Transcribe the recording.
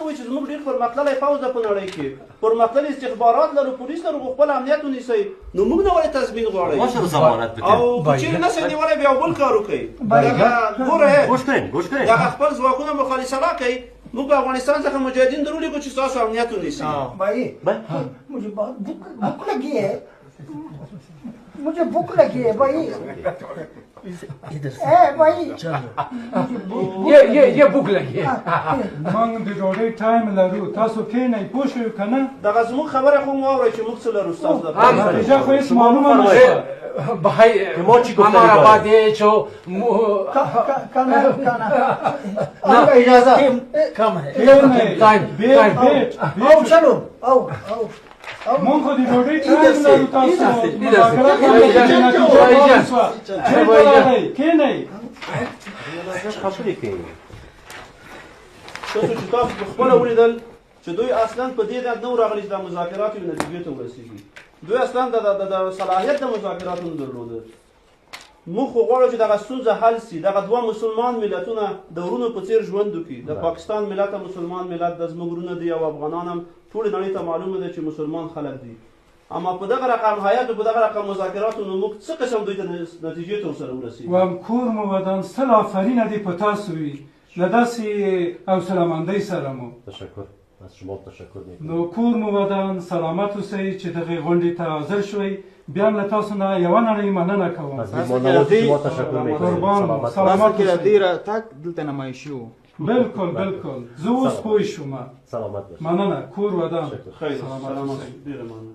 وایي چې زموږ ډېر پرمختللی پوځ ده په نړۍ کې، پرمختللي استخبارات لرو، پولیس لرو، خو خپل امنیت ونیسئ، نو موږ نه ولې تضمین غواړئ؟ او که چېرې نسئ نیولی بیا بل کار وکړئ. ګوره دغه خپل ځواکونه مخالصه کوئ، موږ په افغانستان څخه مجاهدین درولېږو چې ستاسو امنیت ونیسي. मुझे बहुत भूख लगी है, मुझे भूख लगी है भाई. भाई ये भूख लगी है. موږ د ډوډۍ ټایم لرو، تاسو کښېنئ پوه شوي که نه؟ دغه زموږ خبره خو مو واورئ چې موږ څه لرو ستاسو دپاره. نتیجه خو هېڅ معلومه نه شوه. भाई हमारा बात ये जो इजाजत कम है. आओ चलो आओ आओ مونږ خو د ډوډۍ ټایم لرو، تاسو کښېنئ. تاسو په خپله ولیدل چې دوی اصلا په دې درد نه و راغلي چې دا مذاکرات یو نتیجې ته ورسېږي. دوی اصلا د صلاحیت د مذاکراتو نه درلوده. موږ خو غواړو چې دغه ستونزه حل سي، دغه دوه مسلمان ملتونه د ورونو په څېر ژوند وکړي. د پاکستان ملت او مسلمان ملت د زموږ ورونه دي او افغانان هم ټولې نړۍ ته معلومه ده چې مسلمان خلک دي. اما په دغه رقم حیات او په دغه رقم مذاکراتو نو موږ څه قسم دوی ته نتیجې ته ورسره ورسېږو. وایم کور مو ودان، سل آفرینه دې په تاسو وي، له داسې حوصلهمندۍ سره مو. از شما تشکر میکنم. نو کور مو ودان، سلامت اوسئ چې دغې غونډې ته حاضر شوئ. بیا له تاسو نه یوه نړۍ مننه کوم. از میهمانان شما تشکر میکنم. قربان سلامت اوسئ. دیره تک دلته نمایشي و. بالکل بالکل زه اوس پوه شوم. سلامت باشید. مننه، کور ودان. خیر سلامت. ډېره مننه.